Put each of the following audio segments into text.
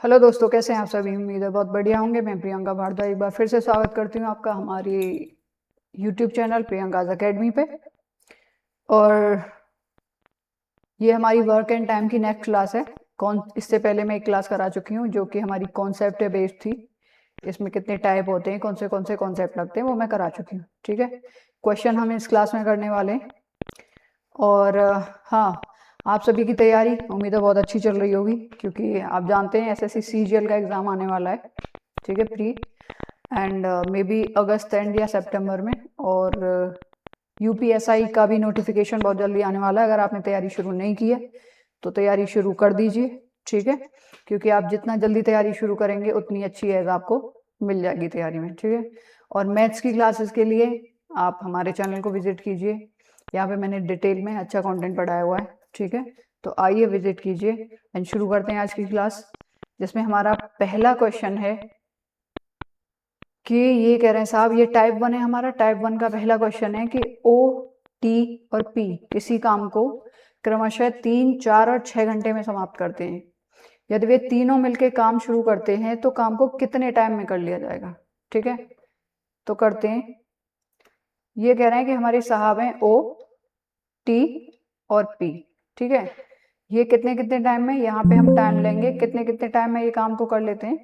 Hello दोस्तों, कैसे हैं आप सभी। उम्मीद है बहुत बढ़िया होंगे। मैं प्रियंका भारद्वाज एक बार फिर से स्वागत करती हूँ आपका हमारी यूट्यूब चैनल प्रियंकाज एकेडमी पे। और ये हमारी वर्क एंड टाइम की नेक्स्ट क्लास है। इससे पहले मैं एक क्लास करा चुकी हूँ जो कि हमारी कॉन्सेप्ट बेस्ड थी। इसमें कितने टाइप होते हैं, कौन से कॉन्सेप्ट लगते हैं, वो मैं करा चुकी हूँ। ठीक है, क्वेश्चन हम इस क्लास में करने वाले हैं। और हाँ, आप सभी की तैयारी उम्मीद है बहुत अच्छी चल रही होगी, क्योंकि आप जानते हैं एसएससी सीजीएल का एग्ज़ाम आने वाला है। ठीक है, pre and may be August and या सितंबर में। और यूपीएसआई का भी नोटिफिकेशन बहुत जल्दी आने वाला है। अगर आपने तैयारी शुरू नहीं की है तो तैयारी शुरू कर दीजिए। ठीक है, क्योंकि आप जितना जल्दी तैयारी शुरू करेंगे उतनी अच्छी एज आपको मिल जाएगी तैयारी में। ठीक है, और मैथ्स की क्लासेस के लिए आप हमारे चैनल को विजिट कीजिए। यहाँ पे मैंने डिटेल में अच्छा कंटेंट पढ़ाया हुआ है। ठीक है, तो आइए विजिट कीजिए एंड शुरू करते हैं आज की क्लास, जिसमें हमारा पहला क्वेश्चन है कि ये कह रहे हैं साहब, ये टाइप 1 है हमारा। टाइप 1 का पहला क्वेश्चन है कि ओ, टी और पी किसी काम को क्रमशः 3, 4 और 6 घंटे में समाप्त करते हैं। यदि वे तीनों मिलकर काम शुरू करते हैं तो काम को कितने टाइम में कर लिया जाएगा। ठीक है, तो करते हैं। ये कह रहे हैं कि हमारे साहब हैं ओ, टी और पी। ठीक है, ये कितने कितने टाइम में, यहाँ पे हम टाइम लेंगे कितने कितने टाइम में ये काम को कर लेते हैं।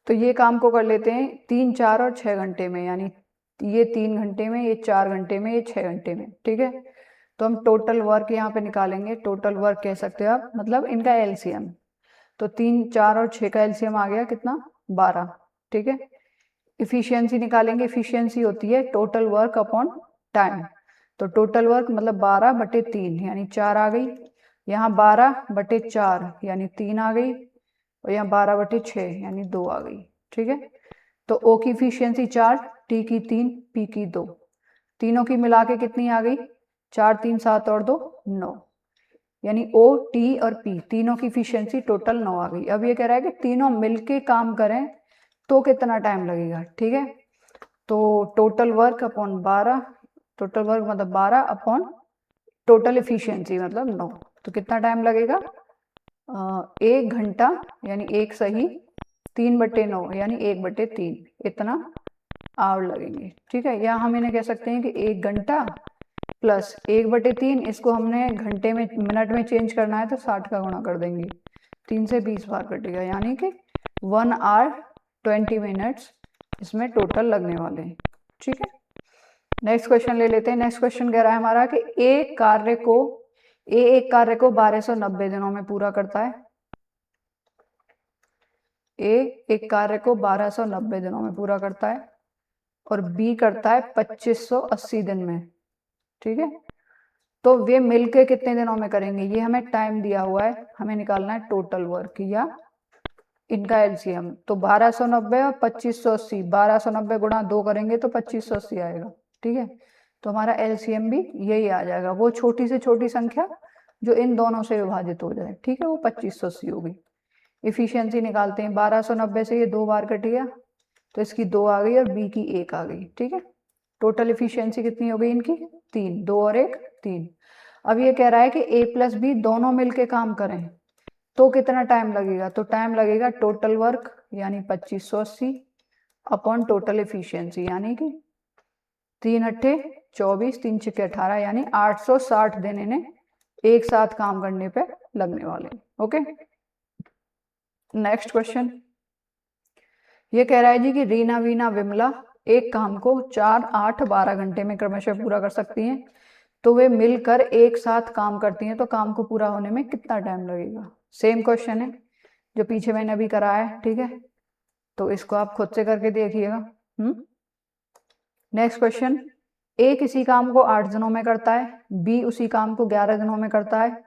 तो ये काम को कर लेते हैं 3, 4 और 6 घंटे में, यानी ये 3 घंटे में, ये 4 घंटे में, ये 6 घंटे में। ठीक है, तो हम टोटल वर्क यहाँ पे निकालेंगे। टोटल वर्क कह सकते हो आप, मतलब इनका एलसीएम। तो 3, 4 और 6 का एलसीएम आ गया कितना, 12। ठीक है, इफिशियंसी निकालेंगे। इफिशियंसी होती है टोटल वर्क अपॉन टाइम। तो टोटल वर्क मतलब 12/3 यानी 4 आ गई। यहाँ 12/4 यानी 3 आ गई। और यहाँ 12/6 यानी 2 आ गई। ठीक है, तो ओ की इफिशियंसी 4, टी की 3, पी की 2। तीनों की मिला के कितनी आ गई, 4, 3, 7 और 2, 9। यानी ओ, टी और पी तीनों की इफिशियंसी टोटल 9 आ गई। अब ये कह रहा है कि तीनों मिलके काम करें तो कितना टाइम लगेगा। ठीक है, तो total work upon 12, total work मतलब 12 अपॉन टोटल इफिशियंसी मतलब 9। तो कितना टाइम लगेगा, 1 घंटा, यानी 1 सही 3/9 यानी 1/3, इतना आवर लगेंगे। ठीक है, या हम इन्हें कह सकते हैं कि 1 घंटा प्लस 1/3, इसको हमने घंटे में मिनट में चेंज करना है तो 60 का गुणा कर देंगे। 3 से 20 बार कटेगा, यानी कि 1 आवर 20 मिनट्स इसमें टोटल लगने वाले हैं। ठीक है, नेक्स्ट क्वेश्चन ले लेते हैं। नेक्स्ट क्वेश्चन कह रहा है हमारा कि एक कार्य को 1290 दिनों में पूरा करता है। एक कार्य को 1290 दिनों में पूरा करता है और बी करता है 2580 दिन में। ठीक है, तो वे मिलके कितने दिनों में करेंगे, ये हमें टाइम दिया हुआ है, हमें निकालना है टोटल वर्क या इनका एलसीएम। तो 1290 और 2580, 1290 गुणा 2 करेंगे तो 2580 आएगा। ठीक है, तो हमारा एलसीएम भी यही आ जाएगा, वो छोटी से छोटी संख्या जो इन दोनों से विभाजित हो जाए। ठीक है, वो 2580 होगी। इफिशियंसी निकालते हैं। 1290 से ये 2 बार कट गया तो इसकी 2 आ गई और बी की 1 आ गई। ठीक है, टोटल इफिशियंसी कितनी हो गई इनकी, 3, 2 और 1, 3। अब ये कह रहा है कि ए प्लस बी दोनों मिलके काम करें तो कितना टाइम लगेगा। तो टाइम लगेगा टोटल वर्क यानी 2580 अपॉन टोटल इफिशियंसी, यानी कि 3 अट्ठे 24, 3 छिके 18, यानी 860 दिन इन्हें एक साथ काम करने पे लगने वाले। ओके, नेक्स्ट क्वेश्चन ये कह रहा है जी कि रीना, वीना, विमला एक काम को 4, 8, 12 घंटे में क्रमशः पूरा कर सकती हैं। तो वे मिलकर एक साथ काम करती हैं तो काम को पूरा होने में कितना टाइम लगेगा। सेम क्वेश्चन है जो पीछे मैंने अभी कराया है। ठीक है, तो इसको आप खुद से करके देखिएगा। नेक्स्ट क्वेश्चन, ए किसी काम को 8 दिनों में करता है, बी उसी काम को 11 दिनों में करता है,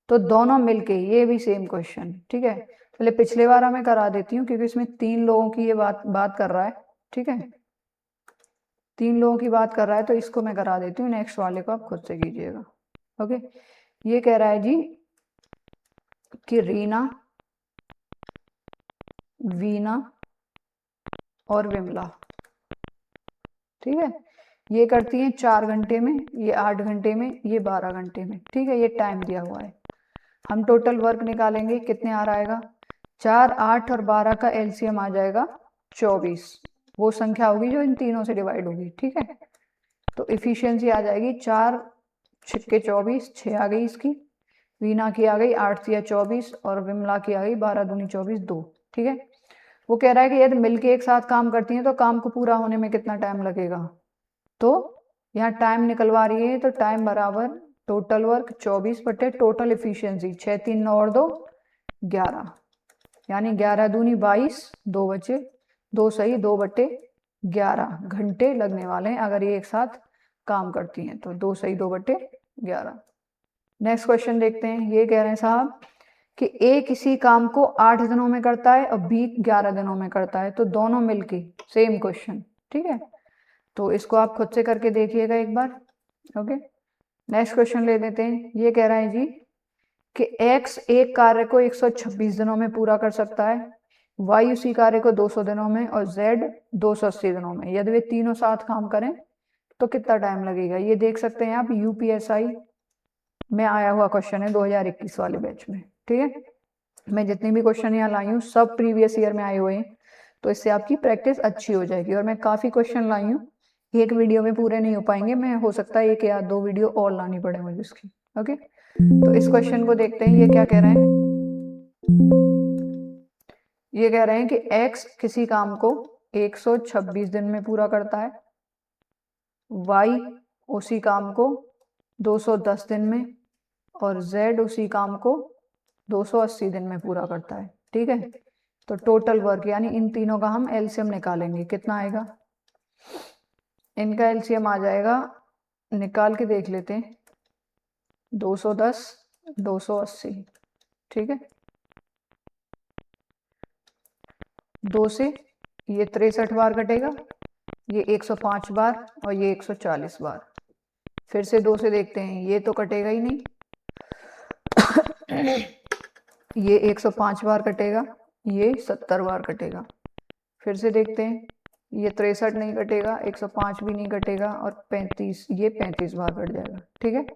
तो दोनों मिलके, ये भी सेम क्वेश्चन। ठीक है, पहले पिछले वाला मैं करा देती हूँ क्योंकि इसमें 3 लोगों की ये बात कर रहा है। ठीक है, 3 लोगों की बात कर रहा है तो इसको मैं करा देती हूँ, नेक्स्ट वाले को आप खुद से कीजिएगा। ओके, ये कह रहा है जी कि रीना, वीना और विमला, ठीक है, ये करती हैं 4 घंटे में, ये 8 घंटे में, ये 12 घंटे में। ठीक है, ये टाइम दिया हुआ है। हम टोटल वर्क निकालेंगे, कितने आ रहा है? 4, 8 और 12 का एलसीएम आ जाएगा 24। वो संख्या होगी जो इन तीनों से डिवाइड होगी, ठीक है। तो इफिशियंसी आ जाएगी 4 छिक्के 24, 6 आ गई इसकी, वीना की आ गई 8 या 24 और विमला की आ गई 12 दूनी 24, 2, ठीक है। वो कह रहा है कि यदि मिलके एक साथ काम करती हैं तो काम को पूरा होने में कितना टाइम लगेगा। तो यहाँ टाइम निकलवा रही है, तो टाइम बराबर टोटल वर्क 24 बटे टोटल इफिशियंसी 6, 3, 9 और 2 11, यानी 11 दूनी 22, 2 बचे, 2 सही 2 बटे 11 घंटे लगने वाले हैं अगर ये एक साथ काम करती हैं, तो 2 सही 2 बटे 11। नेक्स्ट क्वेश्चन देखते हैं। ये कह रहे हैं साहब कि ए किसी काम को 8 दिनों में करता है और बी 11 दिनों में करता है, तो दोनों मिलके सेम क्वेश्चन, ठीक है। तो इसको आप खुद से करके देखिएगा एक बार, ओके। नेक्स्ट क्वेश्चन ले लेते हैं। ये कह रहा है जी कि x एक कार्य को 126 दिनों में पूरा कर सकता है, y उसी कार्य को 200 दिनों में और z 280 दिनों में। यदि वे तीनों साथ काम करें तो कितना टाइम लगेगा? ये देख सकते हैं आप, यूपीएसआई में आया हुआ क्वेश्चन है 2021 वाले बैच में, ठीक है। मैं जितने भी क्वेश्चन यहाँ लाई हूँ सब प्रीवियस ईयर में आए हुए हैं, तो इससे आपकी प्रैक्टिस अच्छी हो जाएगी। और मैं काफ़ी क्वेश्चन लाई हूँ, एक वीडियो में पूरे नहीं हो पाएंगे, मैं हो सकता है 1 या 2 वीडियो और लानी पड़े मुझे इसकी, ओके। तो इस क्वेश्चन को देखते हैं। ये क्या कह रहे हैं? ये कह रहे हैं कि x किसी काम को 126 दिन में पूरा करता है, y उसी काम को 210 दिन में और z उसी काम को 280 दिन में पूरा करता है, ठीक है। तो टोटल वर्क यानी इन तीनों का हम एलसीएम निकालेंगे, कितना आएगा? इनका एलसीएम आ जाएगा, निकाल के देख लेते हैं, 210 280, ठीक है। 2 से ये 63 बार कटेगा, ये 105 बार और ये 140 बार। फिर से 2 से देखते हैं, ये तो कटेगा ही नहीं, ये 105 बार कटेगा, ये 70 बार कटेगा। फिर से देखते हैं, ये 63 नहीं कटेगा, 105 भी नहीं कटेगा और 35, ये 35 बार कट जाएगा, ठीक है।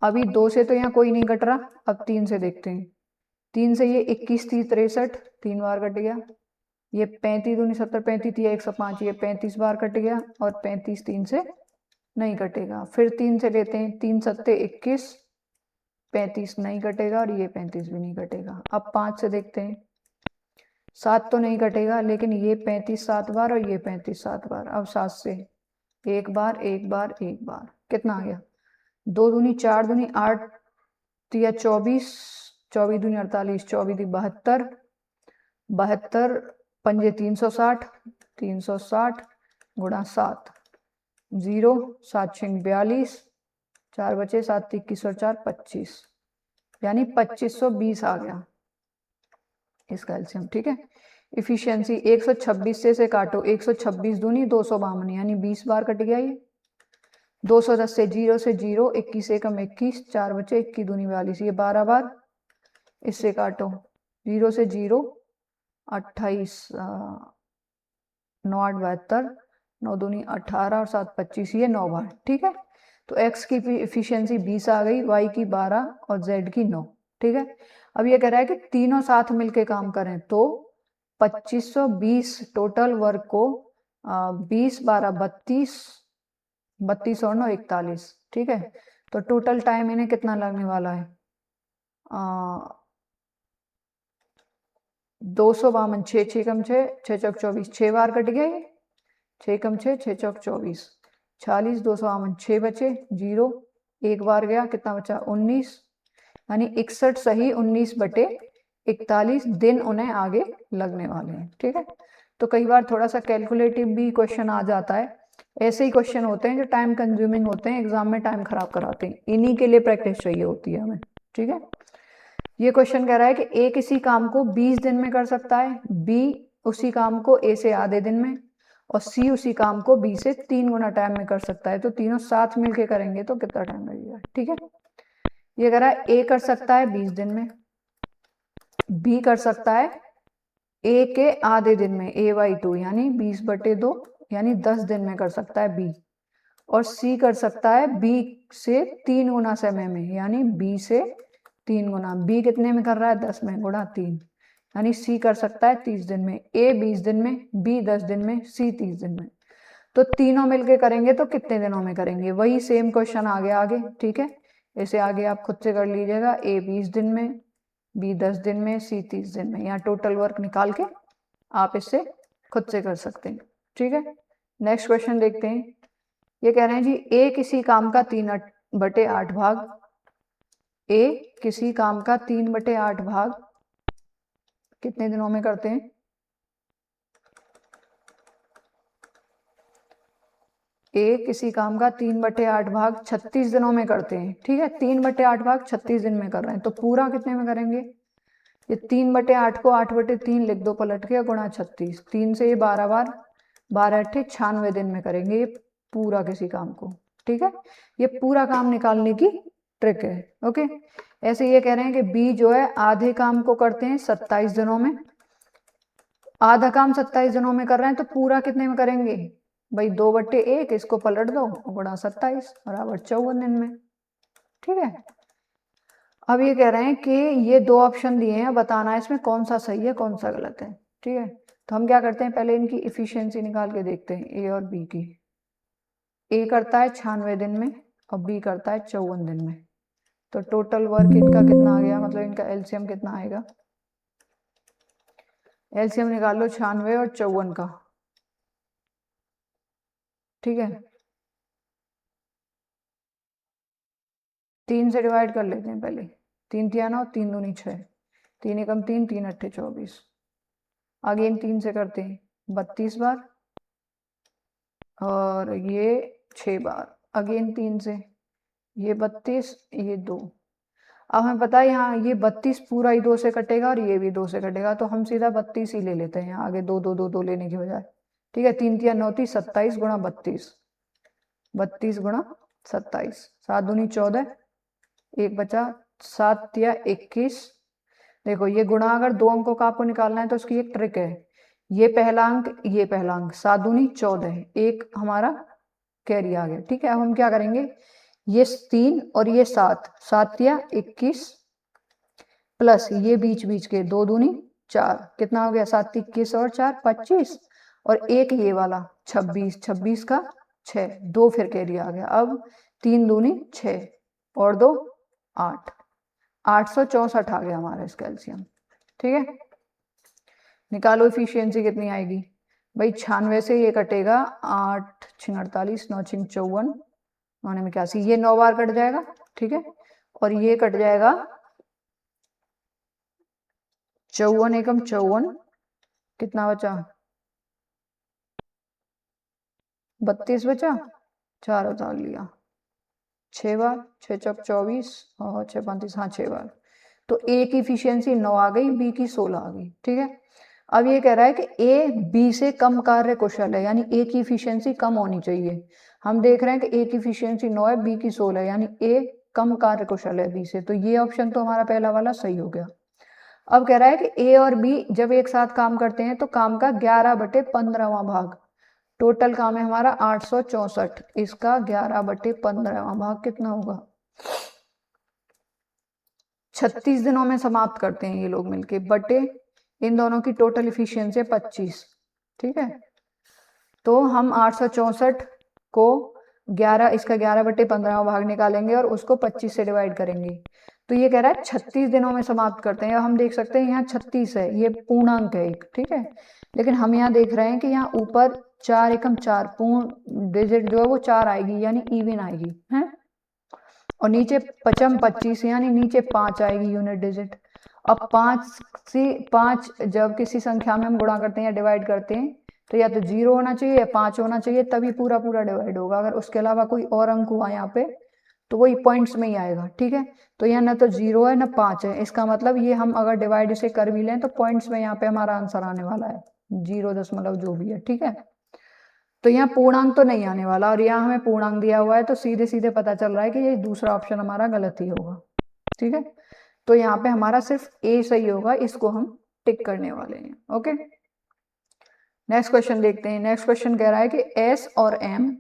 अभी 2 से तो यहाँ कोई नहीं कट रहा, अब 3 से देखते हैं। 3 से ये 21 30 63, 3 बार कट गया। ये 35 दूनी 70, 35 या 105, ये 35 बार कट गया और 35 3 से नहीं कटेगा। फिर 3 से लेते हैं, 3 सत्ते 21, 35 नहीं कटेगा और ये 35 भी नहीं कटेगा। अब 5 से देखते हैं, 7 तो नहीं कटेगा, लेकिन ये 35 7 बार और ये 35 7 बार। अब 7 से 1 बार 1 बार 1 बार, कितना आ गया? 2 दूनी 4 दूनी 8 या 24, 24 दूनी 48, 24 दी 72, 72 पंजे 360, 360 गुणा 7, 0 7 6 42, 4 बचे 7 21 और 4 25, यानी 2520 आ गया इसका एलसीएम, ठीक है। इफिशियंसी 126 से काटो, 126 दूनी 252, यानी 20 बार कट गया ये। 210 से 0 से 0, 21 एकम 21, 4 बचे 21 दूनी 42, ये 12 बार। इससे काटो, 0 से 0 28, 9 8 72, 9 दूनी 18 और 7 25, ये 9 बार, ठीक है। तो x की इफिशियंसी 20 आ गई, y की 12 और z की 9, ठीक है। अब ये कह रहा है कि तीनों साथ मिलके काम करें तो 2520 टोटल वर्क को 20 12 32, 32 और 9 41, ठीक है। तो टोटल टाइम इन्हें कितना लगने वाला है? 252, 6 6 कम 6, 6 चौक 24, 6 बार कट गया ये, 6 कम 6, 6 चौक 24, 40, 252, 6 बचे, 0 1 बार गया, कितना बचा? 19, यानी 61 सही 19 बटे 41 दिन उन्हें आगे लगने वाले हैं, ठीक है। तो कई बार थोड़ा सा कैलकुलेटिव भी क्वेश्चन आ जाता है, ऐसे ही क्वेश्चन होते हैं जो टाइम कंज्यूमिंग होते हैं, एग्जाम में टाइम खराब कराते हैं, इन्हीं के लिए प्रैक्टिस चाहिए होती है हमें, ठीक है। ये क्वेश्चन कह रहा है कि ए किसी काम को 20 दिन में कर सकता है, बी उसी काम को ए से आधे दिन में और सी उसी काम को बी से 3 गुना टाइम में कर सकता है। तो तीनों साथ मिलके करेंगे तो कितना टाइम लगेगा, ठीक है। ये कह रहा है ए कर सकता है 20 दिन में, बी कर सकता है ए के आधे दिन में, a/2 यानी 20 बटे 2, यानी 10 दिन में कर सकता है बी, और सी कर सकता है बी से 3 गुना समय में, यानी बी से 3 गुना, बी कितने में कर रहा है 10 में, गुणा 3, यानी सी कर सकता है 30 दिन में, ए 20 दिन में, बी 10 दिन में, सी 30 दिन में। तो तीनों मिलके करेंगे तो कितने दिनों में करेंगे, वही सेम क्वेश्चन आ गया आगे, ठीक है। इसे आगे आप खुद से कर लीजिएगा, ए 20 दिन में, बी 10 दिन में, सी 30 दिन में। यहाँ टोटल वर्क निकाल के आप इससे खुद से कर सकते हैं, ठीक है। नेक्स्ट क्वेश्चन देखते हैं। ये कह रहे हैं जी ए किसी काम का 3/8 भाग, ए किसी काम का 3/8 भाग कितने दिनों में करते हैं, ए किसी काम का 3/8 भाग 36 दिनों में करते हैं, ठीक है। 3/8 भाग 36 दिन में कर रहे हैं, तो पूरा कितने में करेंगे, ये 3/8 को 8/3 लिख दो पलट के, गुणा 36, 3 से ये 12 बार, 12 अट्ठे 96 दिन में करेंगे ये पूरा किसी काम को, ठीक है। ये पूरा काम निकालने की ट्रिक है, ओके। ऐसे ये कह रहे हैं कि बी जो है आधे काम को करते हैं 27 दिनों में, आधा काम 27 दिनों में कर रहे हैं, तो पूरा कितने में करेंगे भाई, 2/1, इसको पलट दो, गुणा 27 बराबर 54 दिन में, ठीक है। अब ये कह रहे हैं कि ये 2 ऑप्शन दिए हैं, बताना है इसमें कौन सा सही है कौन सा गलत है, ठीक है। तो हम क्या करते हैं, पहले इनकी इफिशियंसी निकाल के देखते हैं, ए और बी की। ए करता है 96 दिन में और बी करता है 54 दिन में, तो टोटल वर्क इनका कितना आ गया, मतलब इनका एलसीएम कितना आएगा, एलसीएम निकाल लो 96 और 54 का, ठीक है। 3 से डिवाइड कर लेते हैं पहले, 3 तिया 9, 3 दूनी 6, 3 एकम 3, 3 अट्ठे 24, अगेन 3 से करते हैं 32 बार, और ये 6 बार, अगेन 3 से, ये 32, ये 2। अब हमें पता है यहाँ ये 32 पूरा ही 2 से कटेगा और ये भी 2 से कटेगा, तो हम सीधा 32 ही ले लेते हैं यहाँ आगे, 2 2 2 2 लेने की बजाय, ठीक है। 3 तिया 9 थी, 27 गुणा 32, 32 गुणा 27, 7 दूनी 14, एक बचा, 7 तिया 21। देखो ये गुणा अगर 2 अंकों का आपको निकालना है तो उसकी एक ट्रिक है, ये पहला अंक ये पहला अंक, 7 दूनी 14, एक हमारा कैरी आ गया, ठीक है। अब हम क्या करेंगे, ये 3 और ये 7, 7 तिया 21 प्लस ये बीच बीच के 2 दूनी 4, कितना हो गया, 7 21 और 4 25, और एक ये वाला 26, 26 का 6, 2 फिर कैरी आ गया। अब 3 दूनी 6 और 2 8, 864 आ गया हमारा इसका एलसीएम, ठीक है। निकालो इफिशियंसी कितनी आएगी भाई, 96 से ये कटेगा 8 6 48, 9 6 54, 9 में 81, ये 9 बार कट जाएगा, ठीक है। और ये कट जाएगा 54 एकम 54, कितना बचा 32 बचा, 4 उतार लिया, 6 बार, 6 चौक 24 और 6 35, हाँ 6 बार, तो ए की इफिशियंसी 9 आ गई, बी की 16 आ गई, ठीक है। अब ये कह रहा है कि ए बी से कम कार्य कुशल है, यानी ए की इफिशियंसी कम होनी चाहिए। हम देख रहे हैं कि ए की इफिशियंसी 9 है, बी की 16 है, यानी ए कम कार्य कुशल है बी से, तो ये ऑप्शन तो हमारा पहला वाला सही हो गया। अब कह रहा है कि ए और बी जब एक साथ काम करते हैं तो काम का 11/15वां भाग, टोटल काम है हमारा 864, इसका 11/15वां भाग कितना होगा, 36 दिनों में समाप्त करते हैं ये लोग मिलके, बटे इन दोनों की टोटल इफिशियंसी 25, ठीक है। तो हम 864 को 11, इसका 11/15वां भाग निकालेंगे और उसको 25 से डिवाइड करेंगे, तो ये कह रहा है 36 दिनों में समाप्त करते हैं। हम देख सकते हैं यहाँ 36 है, ये पूर्णांक है एक, ठीक है। लेकिन हम यहाँ देख रहे हैं कि यहाँ ऊपर 4 एकम 4 पूर्ण डिजिट जो है वो 4 आएगी, यानी इवन आएगी है, और नीचे पचम 25, यानी नीचे 5 आएगी यूनिट डिजिट। अब 5 जब किसी संख्या में हम गुणा करते हैं या डिवाइड करते हैं तो या तो 0 होना चाहिए या 5 होना चाहिए, तभी पूरा पूरा डिवाइड होगा। अगर उसके अलावा कोई और अंक हुआ यहाँ पे तो वही पॉइंट्स में ही आएगा, ठीक है। तो यहाँ ना तो 0 है ना 5 है, इसका मतलब ये हम अगर डिवाइड इसे कर भी लें तो पॉइंट्स में यहाँ पे हमारा आंसर आने वाला है 0 दशमलव जो भी है, ठीक है। तो यहाँ पूर्णांक तो नहीं आने वाला, और यहाँ हमें पूर्णांक दिया हुआ है, तो सीधे सीधे पता चल रहा है कि ये दूसरा ऑप्शन हमारा गलत ही होगा, ठीक है। तो यहाँ पे हमारा सिर्फ ए सही होगा, इसको हम टिक करने वाले हैं, ओके। नेक्स्ट क्वेश्चन देखते हैं। नेक्स्ट क्वेश्चन कह रहा है कि एस और एम,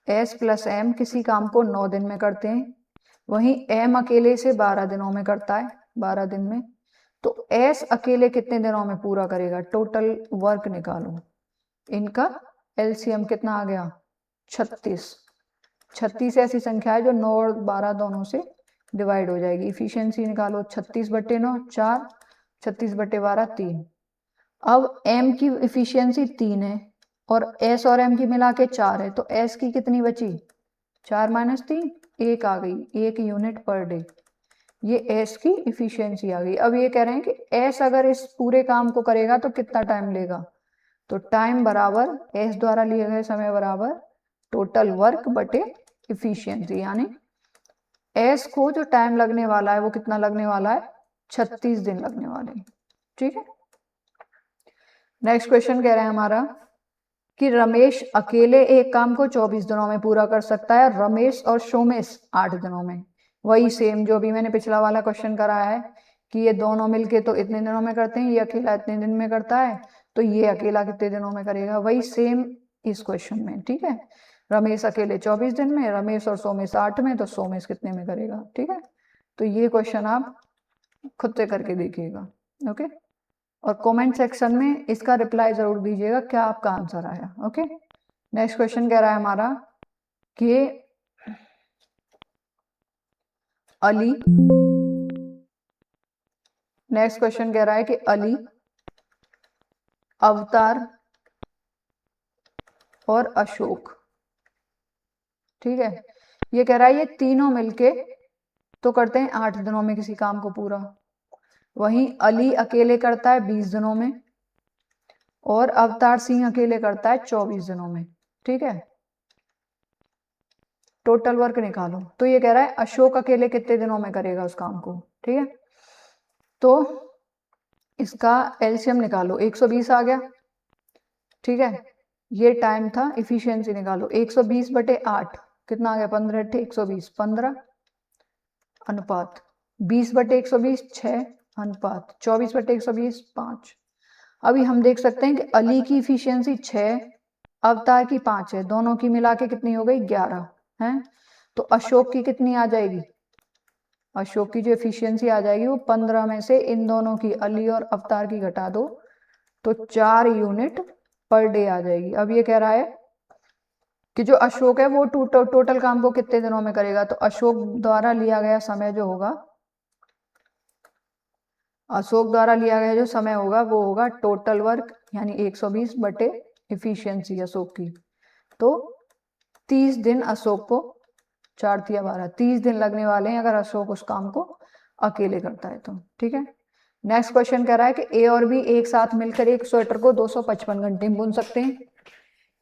एस प्लस एम किसी काम को 9 दिन में करते हैं, वहीं एम अकेले से 12 दिनों में करता है, 12 दिन में। तो एस अकेले कितने दिनों में पूरा करेगा? टोटल वर्क निकालो, इनका एलसीएम कितना आ गया? 36। 36 ऐसी संख्या है जो 9 और 12 दोनों से डिवाइड हो जाएगी। इफिशियंसी निकालो, 36/9 4, 36/12 3। अब m की इफिशियंसी 3 है और s और m की मिला के 4 है, तो s की कितनी बची? 4 - 3 1 आ गई, 1 यूनिट पर डे। ये s की इफिशियंसी आ गई। अब ये कह रहे हैं कि s अगर इस पूरे काम को करेगा तो कितना टाइम लेगा? तो टाइम बराबर s द्वारा लिए गए समय बराबर टोटल वर्क बटे इफिशियंसी, यानी s को जो टाइम लगने वाला है वो कितना लगने वाला है? 36 दिन लगने वाले हैं। ठीक है। नेक्स्ट क्वेश्चन कह रहे हैं हमारा कि रमेश अकेले एक काम को 24 दिनों में पूरा कर सकता है, रमेश और सोमेश 8 दिनों में। वही सेम जो भी मैंने पिछला वाला क्वेश्चन कराया है कि ये दोनों मिलके तो इतने दिनों में करते हैं, ये अकेला इतने दिन में करता है, तो ये अकेला कितने दिनों में करेगा? वही सेम इस क्वेश्चन में। ठीक है, रमेश अकेले 24 दिन में, रमेश और सोमेश 8 में, तो सोमेश कितने में करेगा? ठीक है, तो ये क्वेश्चन आप खुद से करके देखिएगा। ओके, और कमेंट सेक्शन में इसका रिप्लाई जरूर दीजिएगा क्या आपका आंसर आया। ओके, नेक्स्ट क्वेश्चन कह रहा है हमारा कि अली, नेक्स्ट क्वेश्चन कह रहा है कि अली, अवतार और अशोक, ठीक है, ये कह रहा है ये तीनों मिलके तो करते हैं 8 दिनों में किसी काम को पूरा। वहीं अली अकेले करता है 20 दिनों में और अवतार सिंह अकेले करता है 24 दिनों में। ठीक है, टोटल वर्क निकालो। तो ये कह रहा है अशोक अकेले कितने दिनों में करेगा उस काम को। ठीक है, तो इसका एलसीएम निकालो, 120 आ गया। ठीक है, ये टाइम था, इफिशियंसी निकालो, 120/8 कितना आ गया? 15 × 120 15 अनुपात 20/120 6 अनुपात 24/120 5। अभी हम देख सकते हैं कि अली की इफिशियंसी 6, अवतार की 5 है, दोनों की मिला के कितनी हो गई? 11 है। तो अशोक की कितनी आ जाएगी? अशोक की जो एफिशिएंसी आ जाएगी वो 15 में से इन दोनों की, अली और अवतार की, घटा दो तो 4 यूनिट पर डे आ जाएगी। अब ये कह रहा है कि जो अशोक है वो टोटल काम को कितने दिनों में करेगा। तो अशोक द्वारा लिया गया समय जो होगा, अशोक द्वारा लिया गया जो समय होगा वो होगा टोटल वर्क, यानी 120 बटे इफिशियंसी अशोक की। तो 30 दिन अशोक को, 4 × 12 30 दिन लगने वाले हैं अगर अशोक उस काम को अकेले करता है तो। ठीक है, नेक्स्ट क्वेश्चन कह रहा है कि ए और बी एक साथ मिलकर एक स्वेटर को 255 घंटे में बुन सकते हैं,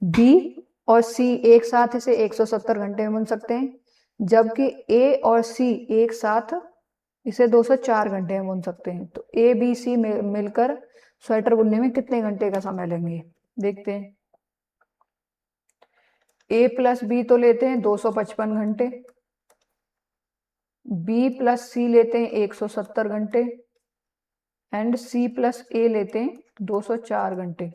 बी और सी एक साथ इसे 170 घंटे में बुन सकते हैं, जबकि ए और सी एक साथ इसे 204 घंटे में बुन सकते हैं। तो ए बी सी मिलकर स्वेटर बुनने में कितने घंटे का समय लेंगे? देखते हैं। ए प्लस बी तो लेते हैं 255 घंटे, बी प्लस सी लेते हैं 170 घंटे एंड सी प्लस ए लेते हैं 204 घंटे।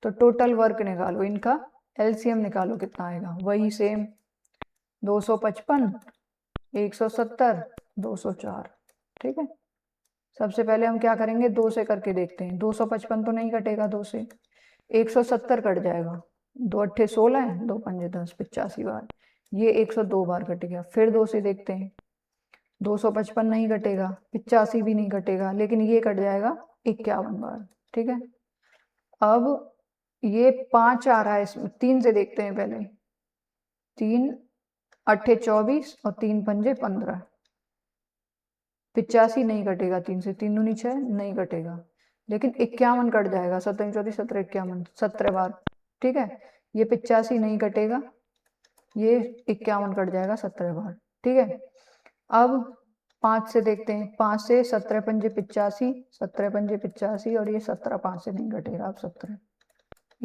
तो टोटल वर्क निकालो, इनका एलसीएम निकालो कितना आएगा? वही सेम 255 170 204। ठीक है, सबसे पहले हम क्या करेंगे, 2 से करके देखते हैं। 255 तो नहीं कटेगा 2 से, 170 कट जाएगा, 2 × 8 16 है, 2 × 5 10 85 बार, ये 102 बार कट गया। फिर 2 से देखते हैं, 255 नहीं कटेगा, 85 भी नहीं कटेगा, लेकिन ये कट जाएगा 51 बार। ठीक है, अब ये 5 आ रहा है इसमें, 3 से देखते हैं पहले, 3 × 8 24 और 3 × 5 15, 85 नहीं कटेगा, 3 से 3 दूनी 6 नहीं कटेगा, लेकिन 51 कट जाएगा, 17 × 34 17 51 17 बार। ठीक है, ये 85 नहीं कटेगा, ये 51 कट जाएगा 17 बार। ठीक है, अब 5 से देखते हैं, 5 से 17 × 5 85 17 × 5 85 और ये 17 5 से नहीं घटेगा, अब 17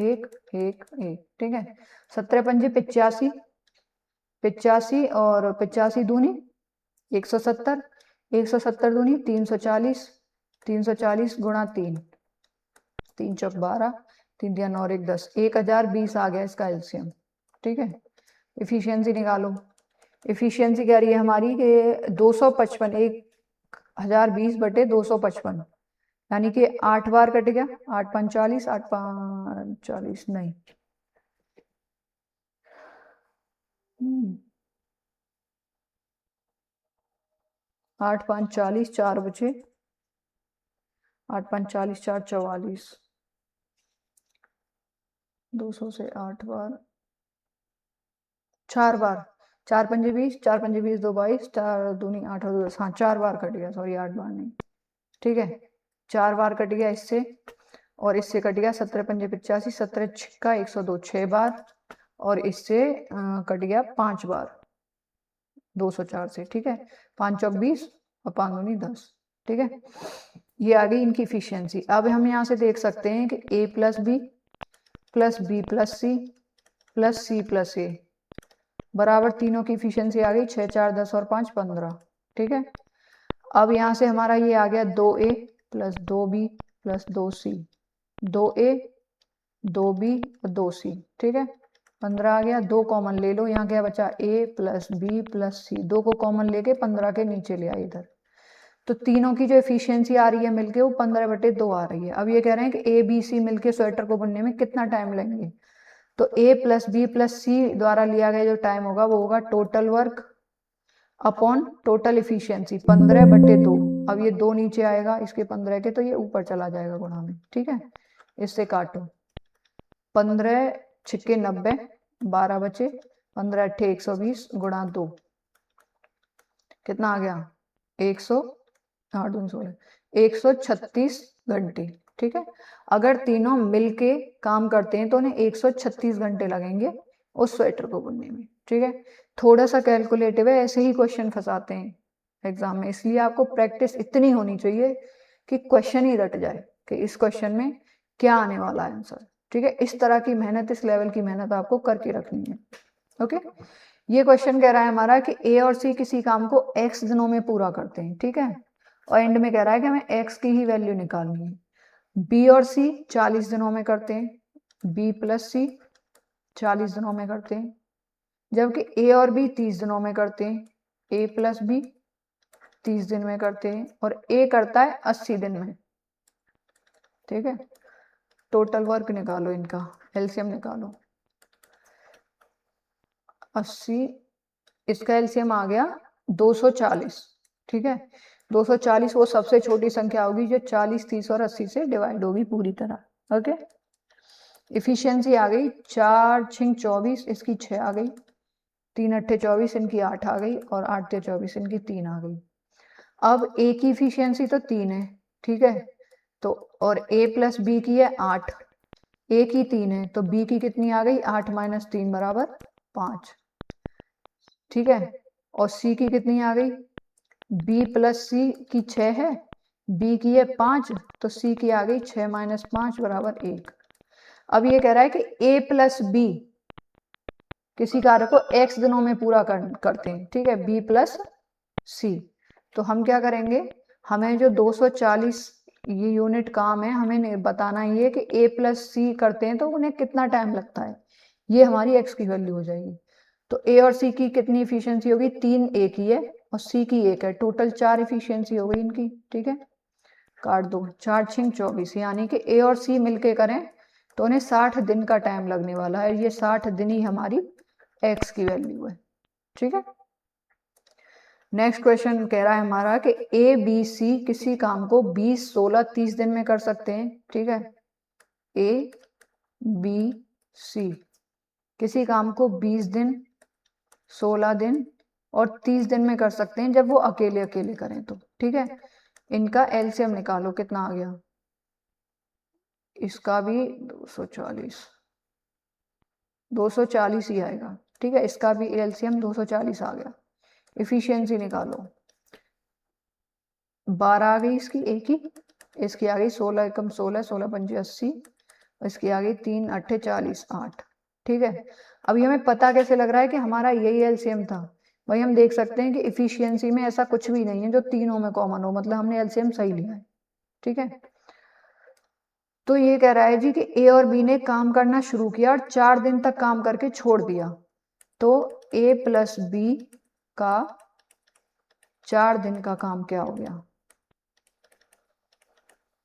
1 1 1। ठीक है, 17 × 5 85 85 और 85 दूनी 170 170 दूनी 340 340 गुणा 3 3 चौक 12 3 × 9 1 10 1020 आ गया इसका एलसीएम। ठीक है, इफिशियंसी निकालो, इफिशियंसी कह रही है हमारी कि 255, 1020 बटे 255, यानी कि 8 बार कट गया, 8 5 40, 8 5 40 नहीं, 8 5 40, 4 बचे, 8 5 40, 4 44, 200 से 8 बार, 4 बार, 4 पंजे 20, 4 पंजे 20, 2 22, 4 दूनी 8 और 2 10, हाँ 4 बार कट गया, सॉरी 8 बार नहीं, ठीक है, 4 बार कट गया इससे, और इससे कट गया 17 पंजे 85, 17 छिक्का 102, 6 बार, और इससे कट गया 5 बार 204 से, ठीक है, 5 चौक 20 और 5 दूनी 10, ठीक है, ये आ गई इनकी इफिशियंसी। अब हम यहाँ से देख सकते हैं कि a plus B plus B plus C plus C plus A बराबर तीनों की इफिशियंसी आ गई 6 4 10 और 5 15, ठीक है। अब यहाँ से हमारा ये आ गया 2a plus 2b plus 2c, 2a 2b और 2c, ठीक है, 15 आ गया, 2 कॉमन ले लो, यहाँ क्या बचा a प्लस बी प्लस सी, 2 को कॉमन लेके 15 के नीचे ले आए इधर, तो तीनों की जो एफिशिएंसी आ रही है मिलके वो 15 बटे 2 आ रही है। अब ये कह रहे हैं कि ए बी सी मिलके स्वेटर को बुनने में कितना टाइम लेंगे, तो ए प्लस बी प्लस सी द्वारा लिया गया जो टाइम होगा वो होगा total work upon total efficiency 15 बटे 2। अब ये 2 नीचे आएगा इसके 15 के, तो ये ऊपर चला जाएगा गुणा में, ठीक है, इससे काटो, 15 छिक्के 90, 12 बचे, 15 अट्ठे 120 गुणा 2, कितना आ गया 136 घंटे, ठीक है। अगर तीनों मिलके काम करते हैं तो उन्हें 136 घंटे लगेंगे उस स्वेटर को बुनने में, ठीक है। थोड़ा सा कैलकुलेटिव है, ऐसे ही क्वेश्चन फंसाते हैं एग्जाम में, इसलिए आपको प्रैक्टिस इतनी होनी चाहिए कि क्वेश्चन ही रट जाए कि इस क्वेश्चन में क्या आने वाला है आंसर, ठीक है। इस तरह की मेहनत, इस लेवल की मेहनत आपको करके रखनी है, ओके। ये क्वेश्चन कह रहा है हमारा कि ए और सी किसी काम को x दिनों में पूरा करते हैं, ठीक है, और एंड में कह रहा है कि हमें x की ही वैल्यू निकालनी है। बी और सी 40 दिनों में करते हैं, बी प्लस सी 40 दिनों में करते हैं, जबकि ए और बी 30 दिनों में करते हैं, ए प्लस बी 30 दिन में करते हैं, और ए करता है 80 दिन में, ठीक है। टोटल वर्क निकालो, इनका एलसीएम निकालो, 80, इसका एलसीएम आ गया 240, ठीक है। 240 वो सबसे छोटी संख्या होगी जो 40 30 और 80 से डिवाइड होगी पूरी तरह, ओके। इफिशियंसी आ गई 4 6 24, इसकी 6 आ गई, 3 अट्ठे 24, इनकी 8 आ गई, और 8 ते 24, इनकी 3 आ गई। अब ए की इफिशियंसी तो 3 है, ठीक है, तो और ए प्लस बी की है 8, ए की 3 है तो बी की कितनी आ गई 8 माइनस 3 बराबर 5, ठीक है, और सी की कितनी आ गई, बी प्लस सी की 6 है, बी की है 5, तो सी की आ गई 6 माइनस 5 बराबर 1। अब ये कह रहा है कि ए प्लस बी किसी कार्य को x दिनों में पूरा करते हैं, ठीक है, बी प्लस सी, तो हम क्या करेंगे, हमें जो 240 ये यूनिट काम है, हमें बताना ये कि a प्लस सी करते हैं तो उन्हें कितना टाइम लगता है, ये हमारी x की वैल्यू हो जाएगी। तो a और c की कितनी इफिशियंसी होगी, 3 a की है और c की 1 है, टोटल 4 इफिशियंसी हो गई इनकी, ठीक है, काट दो, 4 6 24, यानी कि a और c मिलके करें तो उन्हें 60 दिन का टाइम लगने वाला है, ये 60 दिन ही हमारी x की वैल्यू है, ठीक है। नेक्स्ट क्वेश्चन कह रहा है हमारा कि ए बी सी किसी काम को 20 16 30 दिन में कर सकते हैं, ठीक है, ए बी सी किसी काम को 20 दिन 16 दिन और 30 दिन में कर सकते हैं जब वो अकेले अकेले करें तो, ठीक है। इनका एलसीएम निकालो, कितना आ गया, इसका भी 240 ही आएगा, ठीक है, इसका भी एलसीएम 240 आ गया। इफिशियंसी निकालो, 12 आ गई इसकी एक ही, इसकी आ गई 16 एकम 16, 16 पंजे 80, इसकी आ गई 3 अट्ठे 40 8, ठीक है। अभी हमें पता कैसे लग रहा है कि हमारा यही एलसीएम था, भाई हम देख सकते हैं कि इफिशियंसी में ऐसा कुछ भी नहीं है जो तीनों में कॉमन हो, मतलब हमने एलसीएम सही लिया है, ठीक है। तो ये कह रहा है जी कि ए और बी ने काम करना शुरू किया और 4 दिन तक काम करके छोड़ दिया, तो ए प्लस बी का 4 दिन का काम क्या हो गया?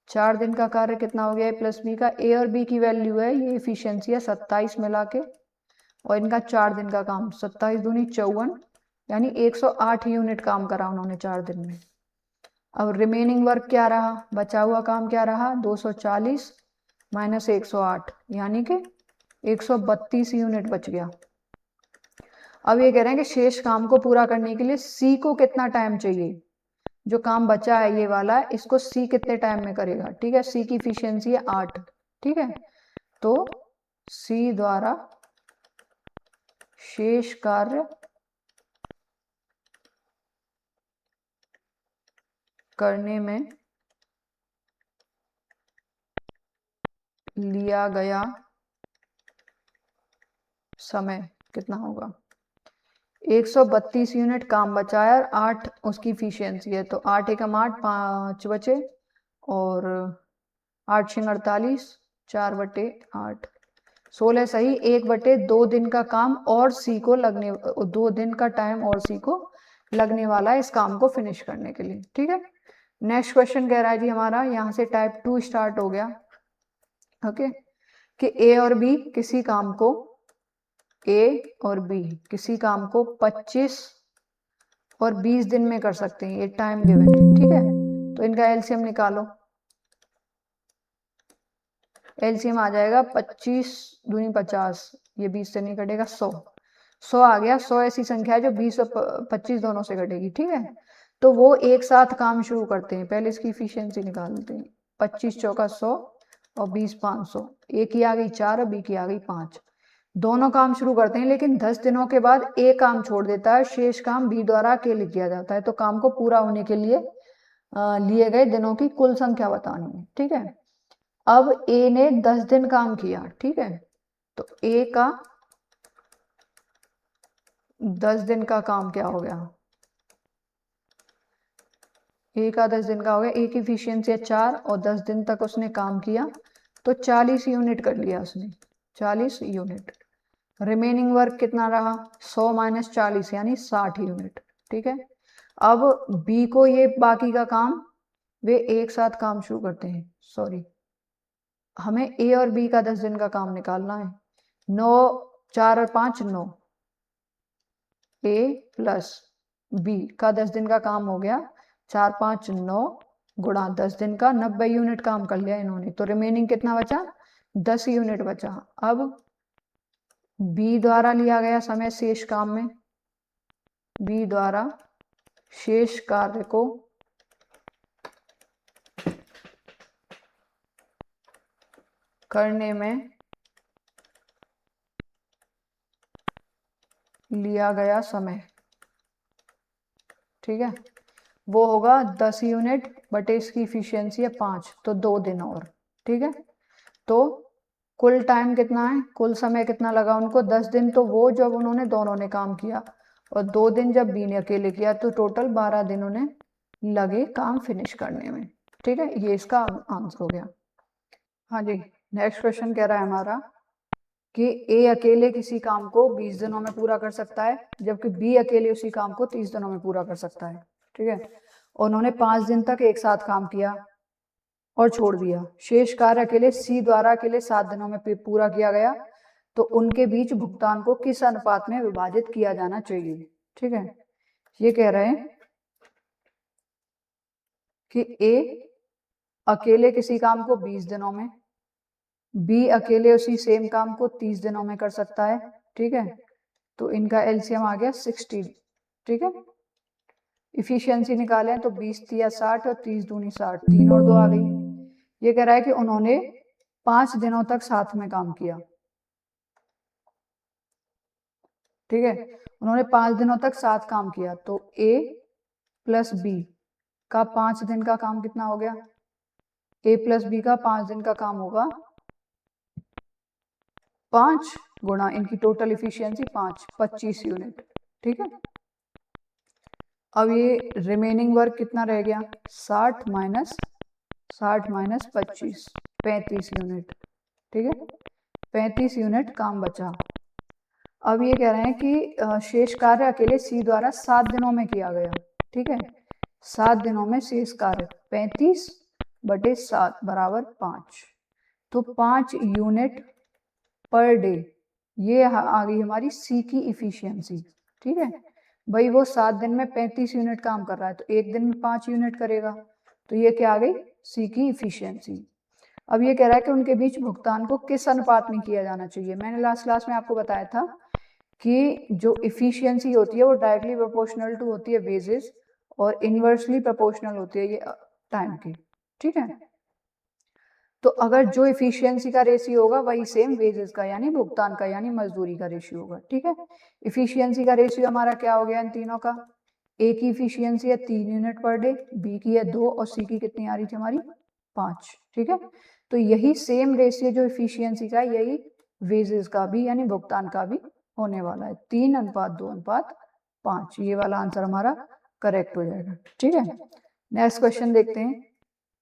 4 दिन का कार्य कितना हो गया? ए प्लस बी का, ए और बी की वैल्यू है, ये इफिशियंसी है 27 मिला के, और इनका 4 दिन का काम 27 दूनी 54, यानी 108 यूनिट काम करा उन्होंने 4 दिन में। अब रिमेनिंग वर्क क्या रहा, बचा हुआ काम क्या रहा? 240 माइनस 108, यानी कि 132 यूनिट बच गया। अब ये कह रहे हैं कि शेष काम को पूरा करने के लिए सी को कितना टाइम चाहिए? जो काम बचा है ये वाला, इसको सी कितने टाइम में करेगा? ठीक है, सी की इफिशियंसी है 8। ठीक है, तो सी द्वारा शेष कार्य करने में लिया गया समय कितना होगा? 132 यूनिट काम बचा है और 8 उसकी इफिशियंसी है, तो 8 एकम 8, 5 बचे, और 8 छिंग 48, 4/8, 16 सही। 1/2 दिन का काम और सी को लगने, 2 दिन का टाइम और सी को लगने वाला है इस काम को फिनिश करने के लिए। ठीक है, नेक्स्ट क्वेश्चन कह रहा है जी हमारा, यहाँ से टाइप 2 स्टार्ट हो गया। ओके, कि ए और बी किसी काम को, ए और बी किसी काम को 25 और 20 दिन में कर सकते हैं, ये टाइम गिवन है। ठीक है, तो इनका एलसीएम निकालो। एलसीएम आ जाएगा 25 दूनी 50, ये 20 से नहीं कटेगा, 100 आ गया। 100 ऐसी संख्या है जो 20 और 25 दोनों से कटेगी। ठीक है, तो वो एक साथ काम शुरू करते हैं। पहले इसकी इफिशियंसी निकालते हैं। 25 चौका 100 और 20 500, ए की आ गई 4 और बी की आ गई 5। दोनों काम शुरू करते हैं, लेकिन 10 दिनों के बाद ए काम छोड़ देता है, शेष काम बी द्वारा अकेले किया जाता है। तो काम को पूरा होने के लिए लिए गए दिनों की कुल संख्या बतानी है। ठीक है, अब ए ने 10 दिन काम किया। ठीक है, तो ए का 10 दिन का काम क्या हो गया? ए का 10 दिन का हो गया, ए की इफिशियंसी है 4 और 10 दिन तक उसने काम किया, तो 40 यूनिट कर लिया उसने, 40 यूनिट। रिमेनिंग वर्क कितना रहा? 100 माइनस 40 यानी 60 यूनिट। ठीक है, अब बी को ये बाकी का काम वे एक साथ काम शुरू करते हैं। सॉरी, हमें ए और बी का 10 दिन का काम निकालना है। 9 4 और 5 9, ए प्लस बी का 10 दिन का काम हो गया, 4 5 9 गुणा 10 दिन का, 90 यूनिट काम कर लिया इन्होंने। तो रिमेनिंग कितना बचा? 10 यूनिट बचा। अब बी द्वारा लिया गया समय शेष काम में, बी द्वारा शेष कार्य को करने में लिया गया समय, ठीक है, वो होगा 10 यूनिट बटे इसकी इफिशियंसी है 5, तो 2 दिन और। ठीक है, तो कुल टाइम कितना है, कुल समय कितना लगा उनको? 10 दिन तो वो जब उन्होंने दोनों ने काम किया, और 2 दिन जब बी ने अकेले किया, तो टोटल 12 दिन उन्हें लगे काम फिनिश करने में। ठीक है, ये इसका आंसर हो गया। हाँ जी, नेक्स्ट क्वेश्चन कह रहा है हमारा कि ए अकेले किसी काम को 20 दिनों में पूरा कर सकता है, जबकि बी अकेले उसी काम को 30 दिनों में पूरा कर सकता है। ठीक है, उन्होंने 5 दिन तक एक साथ काम किया और छोड़ दिया। शेष कार्य अकेले सी द्वारा अकेले 7 दिनों में पूरा किया गया, तो उनके बीच भुगतान को किस अनुपात में विभाजित किया जाना चाहिए? ठीक है, ये कह रहे हैं कि ए अकेले किसी काम को 20 दिनों में, बी अकेले उसी सेम काम को 30 दिनों में कर सकता है। ठीक है, तो इनका एलसीएम आ गया 60। ठीक है, इफिशियंसी निकालें तो 20 तिया 60 और 30 दूनी 60, 3 और 2 आ गई। ये कह रहा है कि उन्होंने 5 दिनों तक साथ में काम किया। ठीक है, उन्होंने 5 दिनों तक साथ काम किया, तो ए प्लस बी का 5 दिन का काम कितना हो गया? ए प्लस बी का 5 दिन का काम होगा 5 गुणा इनकी टोटल इफिशियंसी 5, 25 यूनिट। ठीक है, अब ये रिमेनिंग वर्क कितना रह गया? 60 माइनस 25, 35 यूनिट। ठीक है, 35 यूनिट काम बचा। अब ये कह रहे हैं कि शेष कार्य अकेले सी द्वारा 7 दिनों में किया गया, ठीक है। 7 दिनों में शेष कार्य 35/7 बराबर 5, तो 5 यूनिट पर डे, ये आ गई हमारी सी की इफिशियंसी, ठीक है। भाई वो 7 दिन में 35 यूनिट काम कर रहा है, तो एक दिन में 5 यूनिट करेगा, तो ये क्या आ गई सी की इफिशियंसी। अब ये कह रहा है कि उनके बीच भुगतान को किस अनुपात में किया जाना चाहिए। मैंने लास्ट क्लास में आपको बताया था कि जो इफिशियंसी होती है वो डायरेक्टली प्रोपोर्शनल टू होती है वेजेस और इनवर्सली प्रोपोर्शनल होती है ये टाइम की, ठीक है। तो अगर जो इफिशियंसी का रेशियो होगा वही सेम वेजेस का यानी भुगतान का यानी मजदूरी का रेशियो होगा, ठीक है। इफिशियंसी का रेशियो हमारा क्या हो गया इन तीनों का, ए की इफिशियंसी है 3 यूनिट पर डे, बी की है 2 और सी की कितनी आ रही थी हमारी 5, ठीक है। तो यही सेम रेशियो जो इफिशियंसी का यही वेजेस का भी यानी भुगतान का भी होने वाला है, 3:2:5, ये वाला आंसर हमारा करेक्ट हो जाएगा, ठीक है। नेक्स्ट क्वेश्चन देखते हैं।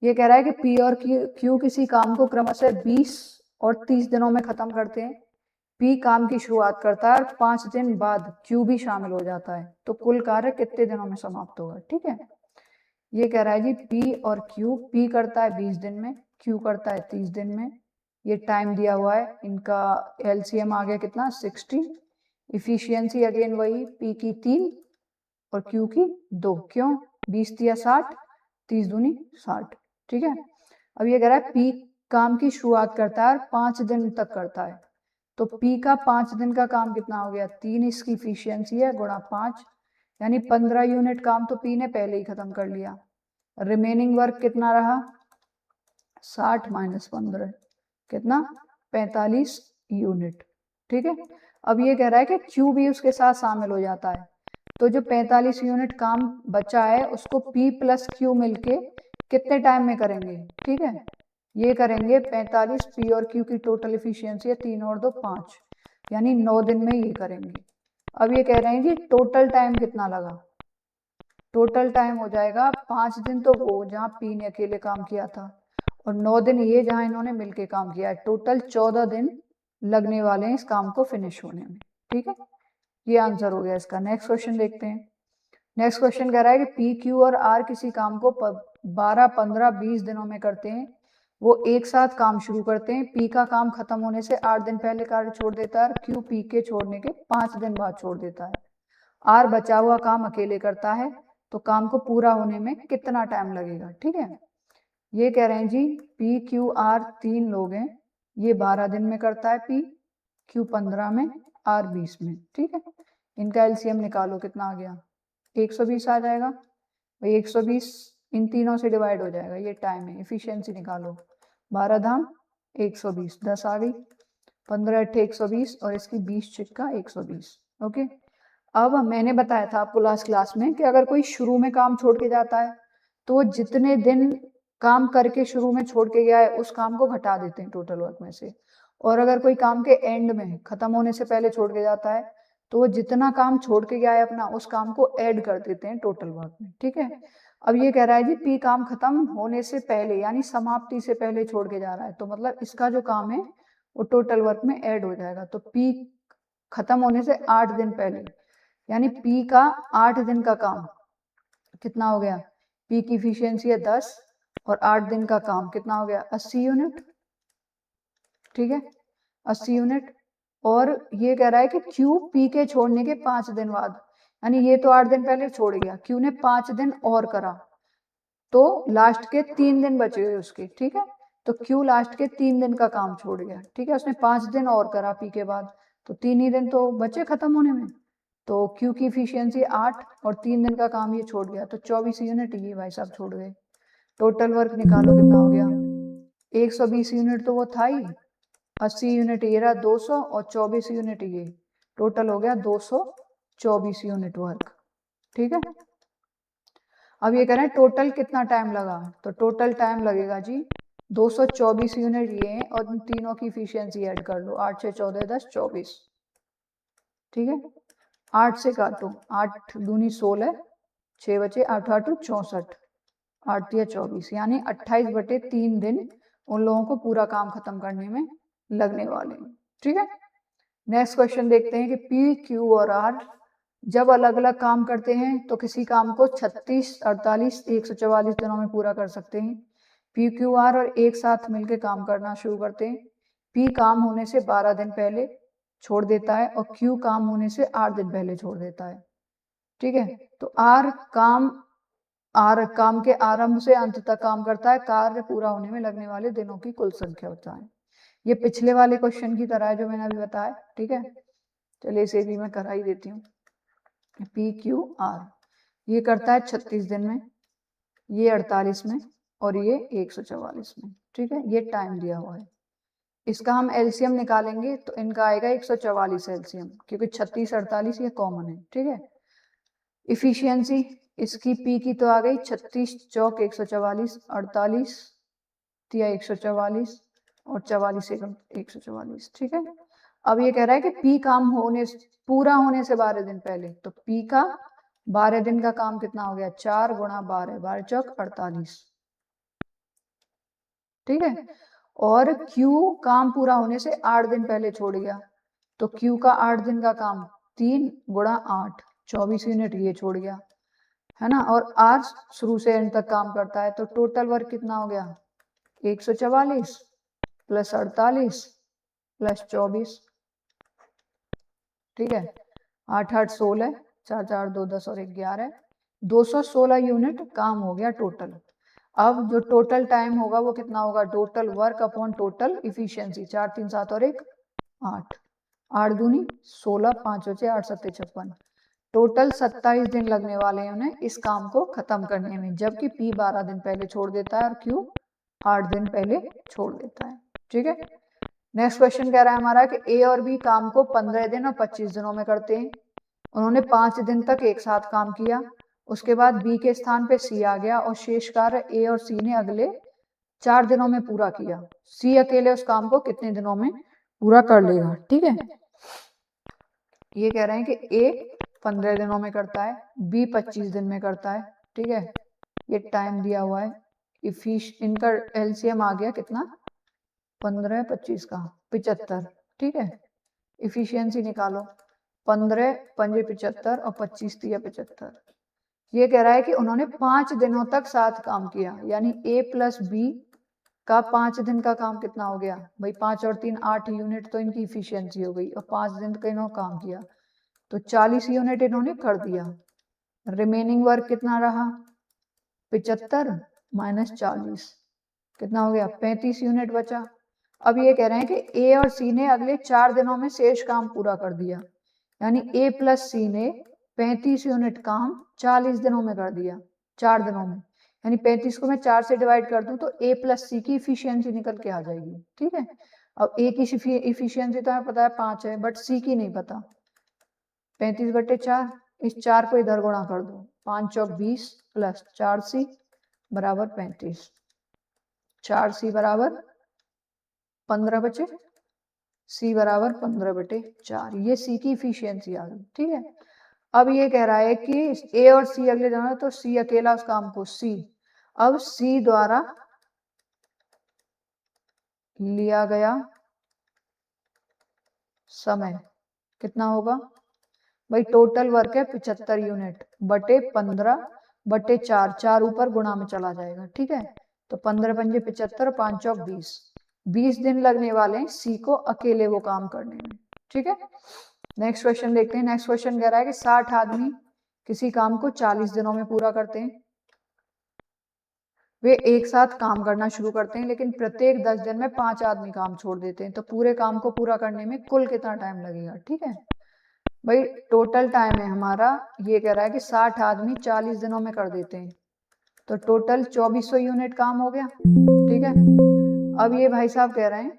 ये कह रहा है कि पी और क्यू किसी काम को क्रमशः 20 और 30 दिनों में खत्म करते हैं। पी काम की शुरुआत करता है और 5 दिन बाद क्यू भी शामिल हो जाता है, तो कुल कार्य कितने दिनों में समाप्त होगा, ठीक है। ये कह रहा है जी पी और क्यू, पी करता है 20 दिन में, क्यू करता है 30 दिन में, ये टाइम दिया हुआ है, इनका एलसीएम आ गया कितना 60, इफिशियंसी अगेन वही पी की 3 और क्यू की 2, क्यों 20 दिया 60, 30 दूनी 60, ठीक है। अब ये कह रहा है पी काम की शुरुआत करता है 5 दिन तक करता है, तो पी का 5 दिन का काम कितना हो गया 3 इसकी इफिशियंसी है गुणा 5 यानी 15 यूनिट काम तो पी ने पहले ही खत्म कर लिया। रिमेनिंग वर्क कितना रहा 60 - 15 कितना 45 यूनिट, ठीक है। अब ये कह रहा है कि क्यू भी उसके साथ शामिल हो जाता है, तो जो 45 यूनिट काम बचा है उसको P प्लस क्यू मिलके कितने टाइम में करेंगे, ठीक है। ये करेंगे 45, P और Q की टोटल इफिशियंसी है 3 और 2 5 यानी 9 दिन में ये करेंगे। अब ये कह रहे हैं कि टोटल टाइम कितना लगा, टोटल टाइम हो जाएगा 5 दिन तो वो जहाँ P ने अकेले काम किया था और 9 दिन ये जहाँ इन्होंने मिलके काम किया है, टोटल 14 दिन लगने वाले हैं इस काम को फिनिश होने में, ठीक है। ये आंसर हो गया इसका। नेक्स्ट क्वेश्चन देखते हैं। नेक्स्ट क्वेश्चन कह रहा है कि पी क्यू और आर किसी काम को 12, 15, 20 दिनों में करते हैं। वो एक साथ काम शुरू करते हैं, पी का काम खत्म होने से 8 दिन पहले कार्य छोड़ देता है, क्यू पी के छोड़ने के 5 दिन बाद छोड़ देता है। आर बचा हुआ काम अकेले करता है, तो काम को पूरा होने में कितना टाइम लगेगा, ठीक है। ये कह रहे हैं जी पी क्यू आर 3 लोग हैं, ये 12 दिन में करता है पी, क्यू 15 में, आर 20 में, ठीक है। इनका एलसीएम निकालो कितना आ गया 120 आ जाएगा भाई, 120 इन तीनों से डिवाइड हो जाएगा, ये टाइम है। इफिशियंसी निकालो 12 धाम 120, 10 आ गई, 15 8 120 और इसकी 20 चिक्का 120, ओके। अब मैंने बताया था आपको लास्ट क्लास में कि अगर कोई शुरू में काम छोड़ के जाता है तो वो जितने दिन काम करके शुरू में छोड़ के गया है उस काम को घटा देते हैं टोटल वर्क में से, और अगर कोई काम के एंड में खत्म होने से पहले छोड़ के जाता है तो वो जितना काम छोड़ के गया है अपना उस काम को ऐड कर देते हैं टोटल वर्क में, ठीक है। अब ये कह रहा है जी पी काम खत्म होने से पहले यानी समाप्ति से पहले छोड़ के जा रहा है, तो मतलब इसका जो काम है वो टोटल वर्क में ऐड हो जाएगा। तो पी खत्म होने से 8 दिन पहले यानी पी का 8 दिन का काम कितना हो गया, पी की इफिशियंसी है 10 और 8 दिन का काम कितना हो गया 80 यूनिट, ठीक है 80 यूनिट। और ये कह रहा है कि क्यू पी के छोड़ने के 5 दिन बाद, यानी ये तो 8 दिन पहले छोड़ गया, क्यू ने 5 दिन और करा तो लास्ट के 3 दिन बचे हुए उसके, ठीक है। तो क्यू लास्ट के 3 दिन का काम छोड़ गया, ठीक है, उसने 5 दिन और करा पी के बाद, तो 3 ही दिन तो बचे खत्म होने में, तो क्यू की इफिशियंसी 8 और 3 दिन का काम ये छोड़ गया, तो 24 यूनिट ये भाई साहब छोड़ गए। टोटल वर्क निकालो कितना हो गया 120 यूनिट तो वो था ही, 80 यूनिट ये रहा 200 और 24 यूनिट ये, टोटल हो गया 224 यूनिट वर्क, ठीक है। अब ये कह रहे हैं टोटल कितना टाइम लगा, तो टोटल टाइम लगेगा जी 224 यूनिट ये हैं और इन तीनों की इफिशियंसी ऐड कर लो, 8 6 14 10 24, ठीक है। 8 से काटो, 8 दूनी 16, 6 बचे, 8 8 64, 8 या 24 यानी 28/3 दिन उन लोगों को पूरा काम खत्म करने में लगने वाले हैं, ठीक है। नेक्स्ट क्वेश्चन देखते हैं कि पी, क्यू और आर जब अलग अलग काम करते हैं तो किसी काम को 36, 48, 144 दिनों में पूरा कर सकते हैं। पी, क्यू, आर और एक साथ मिलकर काम करना शुरू करते हैं। पी काम होने से 12 दिन पहले छोड़ देता है और क्यू काम होने से 8 दिन पहले छोड़ देता है। ठीक है, तो आर काम के आरंभ से अंत तक काम करता है। कार्य पूरा होने में लगने वाले दिनों की कुल संख्या होता है। ये पिछले वाले क्वेश्चन की तरह है जो मैंने अभी बताया। ठीक है, चलिए इसे भी मैं करा ही देती हूँ। पी, क्यू, आर ये करता है 36 दिन में, ये 48 में और ये 144 में। ठीक है, ये टाइम दिया हुआ है। इसका हम एलसीएम निकालेंगे तो इनका आएगा 144 एलसीएम, क्योंकि 36, 48 ये कॉमन है। ठीक है, इफिशियंसी इसकी पी की तो आ गई 36 चौक 144, 48 तिया 144 और 44 एकम 144। ठीक है, अब ये कह रहा है कि पी काम पूरा होने से 12 दिन पहले, तो पी का 12 दिन का काम कितना हो गया, 4 गुणा 12, 12 चौक 48। ठीक है, और क्यू काम पूरा होने से 8 दिन पहले छोड़ गया, तो क्यू का 8 दिन का काम 3 गुणा 8, 24 यूनिट ये छोड़ गया, है ना। और आर शुरू से एंड तक काम करता है, तो टोटल वर्क कितना हो गया, 144 प्लस 48 प्लस 24। ठीक है, 8 8 16, 4 4 2 10 और 11, 216 यूनिट काम हो गया टोटल। अब जो टोटल टाइम होगा वो कितना होगा, total work upon total efficiency, 4 3 7 और 1 8, 8 दूनी 16, 5 बचे 8 7 56, टोटल 27 दिन लगने वाले हैं उन्हें इस काम को खत्म करने में, जबकि पी 12 दिन पहले छोड़ देता है और क्यू 8 दिन पहले छोड़ देता है। ठीक है, नेक्स्ट क्वेश्चन कह रहा है हमारा कि ए और बी काम को 15 दिन और 25 दिनों में करते हैं। उन्होंने 5 दिन तक एक साथ काम किया, उसके बाद बी के स्थान पे सी आ गया और शेष कार्य ए और सी ने अगले 4 दिनों में पूरा किया। सी अकेले उस काम को कितने दिनों में पूरा कर लेगा। ठीक है, ये कह रहे हैं कि ए 15 दिनों में करता है, बी 25 दिन में करता है। ठीक है, ये टाइम दिया हुआ है। इनका एलसीएम आ गया कितना, 15 25 का 75। ठीक है, इफिशियंसी निकालो, 15 पंजे 75 और 25 तिया 75। ये कह रहा है कि उन्होंने 5 दिनों तक साथ काम किया, यानी ए प्लस बी का 5 दिन का काम कितना हो गया भाई, 5 और 3 8 यूनिट तो इनकी इफिशियंसी हो गई, और 5 दिन का इन्होंने काम किया तो 40 यूनिट इन्होंने कर दिया। रिमेनिंग वर्क कितना रहा, 75 माइनस 40 कितना हो गया, 35 यूनिट बचा। अब ये कह रहे हैं कि ए और सी ने अगले 4 दिनों में शेष काम पूरा कर दिया, यानी ए प्लस सी ने 35 यूनिट काम 40 दिनों में कर दिया, 4 दिनों में। यानी 35 को मैं 4 से डिवाइड कर दूं तो ए प्लस सी की इफिशियंसी निकल के आ जाएगी। ठीक है, अब ए की इफिशियंसी तो हमें पता है 5 है, बट सी की नहीं पता। 35/4, इस 4 को इधर गुणा कर दो, 5 चौक 20 प्लस 4 सी बराबर 35, 4 सी बराबर 15 बचे, सी बराबर 15/4, ये सी की इफिशियंसी आ गई। ठीक है, अब ये कह रहा है कि ए और सी अगले जाना, तो सी अकेला उस काम को सी, अब सी द्वारा लिया गया समय कितना होगा भाई, टोटल वर्क है 75 यूनिट बटे 15/4, 4 ऊपर गुणा में चला जाएगा। ठीक है, तो 15 पंजे 75, 5 चौक 20 दिन लगने वाले हैं सी को अकेले वो काम करने में। ठीक है, नेक्स्ट क्वेश्चन देखते हैं। नेक्स्ट क्वेश्चन कह रहा है कि 60 आदमी किसी काम को 40 दिनों में पूरा करते हैं। वे एक साथ काम करना शुरू करते हैं, लेकिन प्रत्येक 10 दिन में 5 आदमी काम छोड़ देते हैं, तो पूरे काम को पूरा करने में कुल कितना टाइम लगेगा। ठीक है भाई, टोटल टाइम है हमारा, ये कह रहा है कि 60 आदमी 40 दिनों में कर देते हैं, तो टोटल 2400 यूनिट काम हो गया। ठीक है, अब ये भाई साहब कह रहे हैं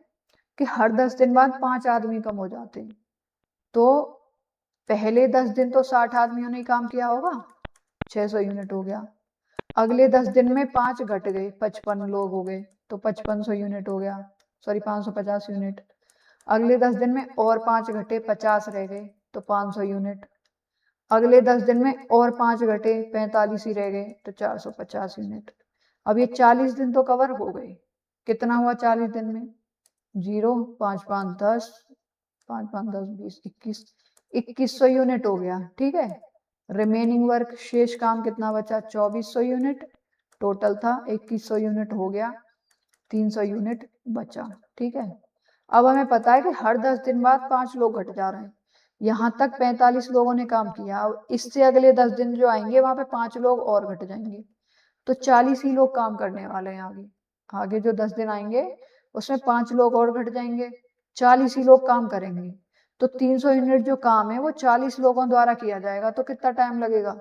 कि हर 10 दिन बाद 5 आदमी कम हो जाते हैं, तो पहले 10 दिन तो 60 आदमियों ने काम किया होगा, 600 यूनिट हो गया। अगले 10 दिन में 5 घट गए, 55 लोग हो गए, तो 5500 यूनिट हो गया, सॉरी 550 यूनिट। अगले 10 दिन में और 5 घटे, 50 रह गए, तो 500 यूनिट। अगले 10 दिन में और 5 घटे, 45 ही रह गए, तो 450 यूनिट। अब ये 40 दिन तो कवर हो गए, कितना हुआ 40 दिन में, 0 5 5 10 5 5 10 20 21 2100 यूनिट हो गया। ठीक है, रिमेनिंग वर्क शेष काम कितना बचा? 2400 यूनिट। टोटल था 2100 यूनिट हो गया, 300 यूनिट बचा। ठीक है, अब हमें पता है कि हर 10 दिन बाद 5 लोग घट जा रहे हैं। यहाँ तक 45 लोगों ने काम किया, अब इससे अगले 10 दिन जो आएंगे वहां पे 5 लोग और घट जाएंगे, तो 40 ही लोग काम करने वाले हैं। आगे आगे जो 10 दिन आएंगे उसमें 5 लोग और घट जाएंगे, 40 ही लोग काम करेंगे। तो 300 यूनिट जो काम है वो 40 लोगों द्वारा किया जाएगा। तो कितना टाइम लगेगा?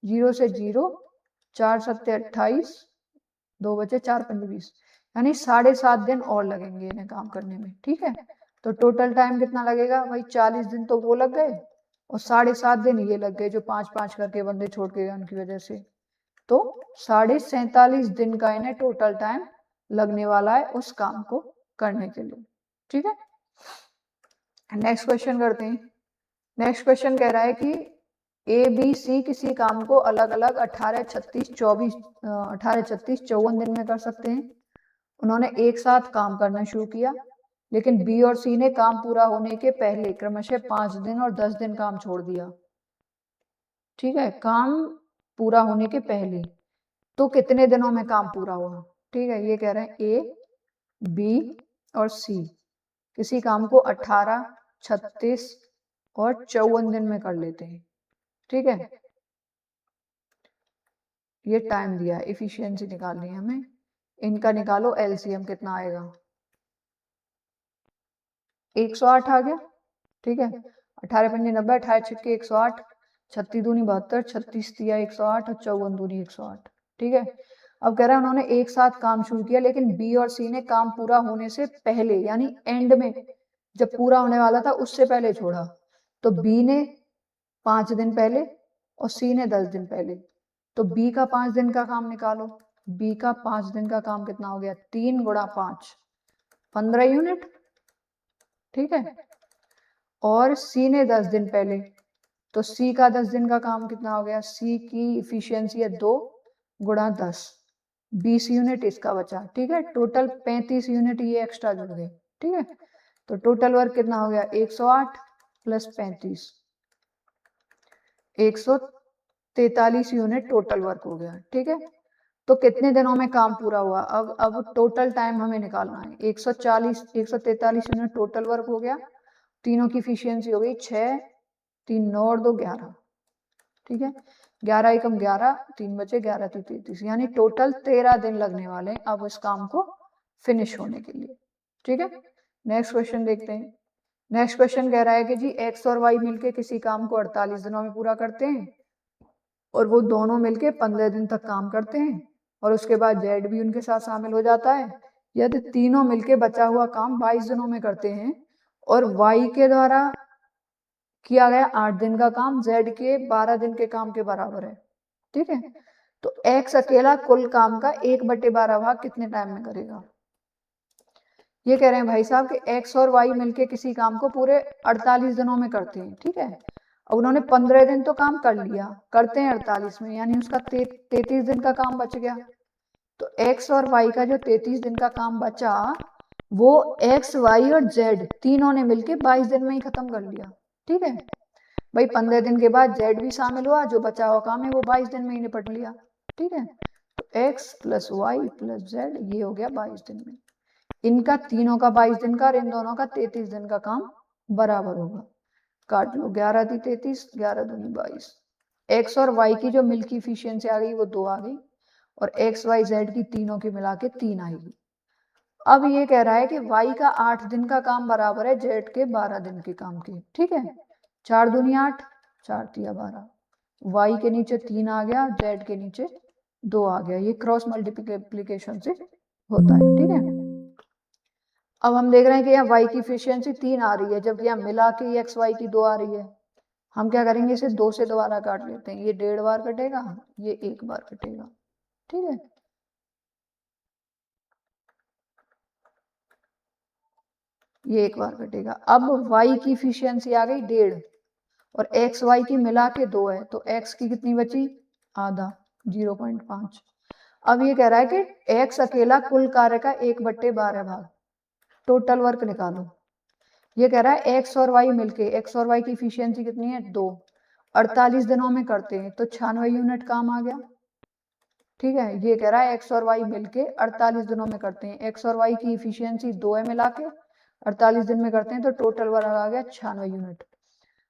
0 से 0, 4 सत्ते 28, 2 बचे 4 पंजे 20, यानी 7.5 दिन और लगेंगे इन्हें काम करने में। ठीक है, तो टोटल टाइम कितना लगेगा भाई? 40 दिन तो वो लग गए और 7.5 दिन ये लग गए जो 5-5 करके बंदे छोड़ के गए उनकी वजह से। तो 47.5 दिन का इन्हें टोटल टाइम लगने वाला है उस काम को करने के लिए। ठीक है, नेक्स्ट क्वेश्चन करते हैं। नेक्स्ट क्वेश्चन कह रहा है कि ए बी सी किसी काम को अलग अलग 18 36 24 18 36 54 दिन में कर सकते हैं। उन्होंने एक साथ काम करना शुरू किया, लेकिन बी और सी ने काम पूरा होने के पहले क्रमशः 5 दिन और 10 दिन काम छोड़ दिया। ठीक है, काम पूरा होने के पहले, तो कितने दिनों में काम पूरा हुआ? ठीक है, ये कह रहे हैं ए बी और सी किसी काम को 18 36 और 54 दिन में कर लेते हैं। ठीक है, ये टाइम दिया है, इफिशियंसी निकालनी है हमें। इनका निकालो एलसीएम, कितना आएगा? 108 आ गया। ठीक है, 18 पंजे 90, 18 छक्के 108, 36 दूनी 72, 36 तिया 108 और 54 दूनी 108। ठीक है, अब कह रहा है उन्होंने एक साथ काम शुरू किया, लेकिन बी और सी ने काम पूरा होने से पहले यानी एंड में जब पूरा होने वाला था उससे पहले छोड़ा। तो बी ने 5 दिन पहले और सी ने 10 दिन पहले। तो बी का 5 दिन का काम निकालो। बी का 5 दिन का काम कितना हो गया? 3 गुणा 5, 15 यूनिट। ठीक है, और सी ने 10 दिन पहले, तो सी का 10 दिन का काम कितना हो गया? सी की इफिशियंसी है 2 गुणा 10, 20 यूनिट इसका बचा। ठीक है, टोटल 35 यूनिट ये एक्स्ट्रा जुड़ गए। ठीक है, तो टोटल वर्क कितना हो गया? 108 प्लस 35, 143 यूनिट टोटल वर्क हो गया। ठीक है, तो कितने दिनों में काम पूरा हुआ? अब टोटल टाइम हमें निकालना है। 143 यूनिट टोटल वर्क हो गया, तीनों की इफिशियंसी हो गई 6, 3 9 और 2 11। ठीक है, 11 एकम 11, 3 बचे 11 तो 33, यानी टोटल 13 दिन लगने वाले हैं अब इस काम को फिनिश होने के लिए। ठीक है, नेक्स्ट क्वेश्चन देखते हैं। नेक्स्ट क्वेश्चन कह रहा है कि जी एक्स और वाई मिलके किसी काम को 48 दिनों में पूरा करते हैं और वो दोनों मिलके 15 दिन तक काम करते हैं और उसके बाद जेड भी उनके साथ शामिल हो जाता है। यदि तीनों मिलके बचा हुआ काम 22 दिनों में करते हैं और वाई के द्वारा किया गया 8 दिन का काम जेड के 12 दिन के काम के बराबर है। ठीक है, तो एक्स अकेला कुल काम का 1/12 भाग कितने टाइम में करेगा? ये कह रहे हैं भाई साहब कि एक्स और वाई मिलके किसी काम को पूरे 48 दिनों में करते हैं। ठीक है, अब उन्होंने 15 दिन तो काम कर लिया, करते हैं 48 में, यानी उसका 33 दिन का काम बच गया। तो एक्स और वाई का जो 33 दिन का काम बचा वो एक्स वाई और जेड तीनों ने मिलके 22 दिन में ही खत्म कर लिया। ठीक है भाई, 15 दिन के बाद जेड भी शामिल हुआ, जो बचा हुआ काम है वो 22 दिन में ही निपट लिया। ठीक है, तो x plus y plus z ये हो गया 22 दिन में। इनका तीनों का 22 दिन का और इन दोनों का 33 दिन का काम बराबर होगा। काट लो, 11 × 33, 11 दूनी 22। एक्स और वाई की जो मिल्की इफिशियंसी आ गई वो 2 आ गई और एक्स वाई जेड की तीनों की मिला के 3 आएगी। अब ये कह रहा है कि वाई का 8 दिन का काम बराबर है जेड के 12 दिन के काम के। ठीक है, 4 दूनी 8, 4 तिया 12, वाई के नीचे 3 आ गया, जेड के नीचे 2 आ गया। ये क्रॉस मल्टीप्लिकेशन से होता है। ठीक है, अब हम देख रहे हैं कि यहाँ y की इफिशियंसी 3 आ रही है, जबकि यहाँ मिला के एक्स वाई की 2 आ रही है। हम क्या करेंगे, इसे 2 से दोबारा काट लेते हैं। ये 1.5 बार कटेगा, ये 1 बार कटेगा। ठीक है, ये 1 बार कटेगा। अब y की इफिशियंसी आ गई 1.5 और एक्स वाई की मिला के 2 है, तो x की कितनी बची? आधा, 0.5। अब ये कह रहा है कि x अकेला कुल कार्य का 1/12 भाग, टोटल वर्क निकालो। ये कह रहा है एक्स और वाई मिलके, एक्स और वाई की इफिशियंसी कितनी है 2, 48 दिनों में करते हैं तो 96 यूनिट काम आ गया। ठीक है, ये कह रहा है एक्स और वाई मिलके 48 दिनों में करते हैं, एक्स और वाई की इफिशियंसी 2 है मिला के, 48 दिन में करते हैं तो टोटल वर्क आ गया 96 यूनिट।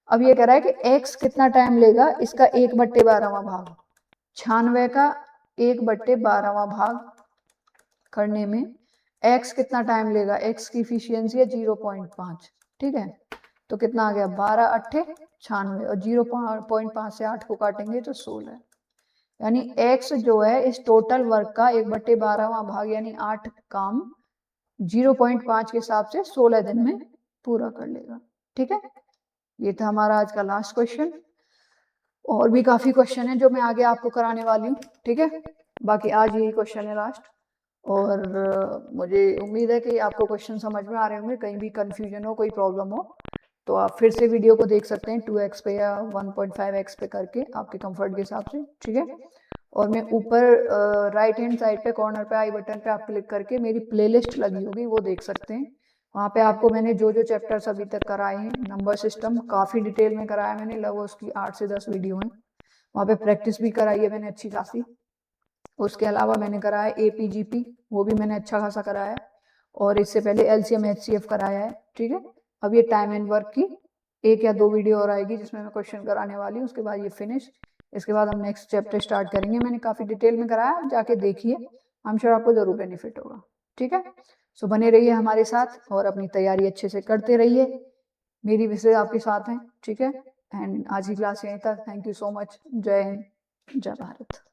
अब ये कह रहा है कि एक्स कितना टाइम लेगा इसका 1/12वां भाग, 96 का 1/12वां भाग करने में एक्स कितना टाइम लेगा, एक्स की इफिशियंसी है 0.5। ठीक है, तो कितना आ गया 12 अट्ठे 96 और 0.5 से 8 को काटेंगे तो 16, यानी x जो है इस टोटल वर्क का 1/12वां भाग यानी 8 काम 0.5 के हिसाब से 16 दिन में पूरा कर लेगा। ठीक है, ये था हमारा आज का लास्ट क्वेश्चन। और भी काफी क्वेश्चन है जो मैं आगे आपको कराने वाली हूँ। ठीक है, बाकी आज यही क्वेश्चन है लास्ट। और मुझे उम्मीद है कि आपको क्वेश्चन समझ में आ रहे होंगे, कहीं भी कंफ्यूजन हो, कोई प्रॉब्लम हो तो आप फिर से वीडियो को देख सकते हैं 2x पे या 1.5x पे करके आपके कंफर्ट के हिसाब से। ठीक है, और मैं ऊपर राइट हैंड साइड पे कॉर्नर पे आई बटन पे आप क्लिक करके मेरी प्लेलिस्ट लगी होगी वो देख सकते हैं। वहाँ पे आपको मैंने जो जो चैप्टर्स अभी तक कराए हैं, नंबर सिस्टम काफ़ी डिटेल में कराया मैंने, लगभग उसकी 8 से 10 वीडियो हैं। वहाँ पे प्रैक्टिस भी कराई है मैंने अच्छी खासी। उसके अलावा मैंने कराया APGP, वो भी मैंने अच्छा खासा कराया, और इससे पहले LCM HCF कराया है। ठीक है, अब ये टाइम एंड वर्क की 1 या 2 वीडियो और आएगी जिसमें मैं क्वेश्चन कराने वाली हूँ, उसके बाद ये फिनिश। इसके बाद हम नेक्स्ट चैप्टर स्टार्ट करेंगे। मैंने काफ़ी डिटेल में कराया, जाके देखिए, आई एम श्योर आपको जरूर बेनिफिट होगा। ठीक है, सो बने रहिए हमारे साथ और अपनी तैयारी अच्छे से करते रहिए, मेरी विशेष आपके साथ हैं। ठीक है, एंड आज की क्लास यहीं तक। Thank you so much. जय हिंद, जय भारत।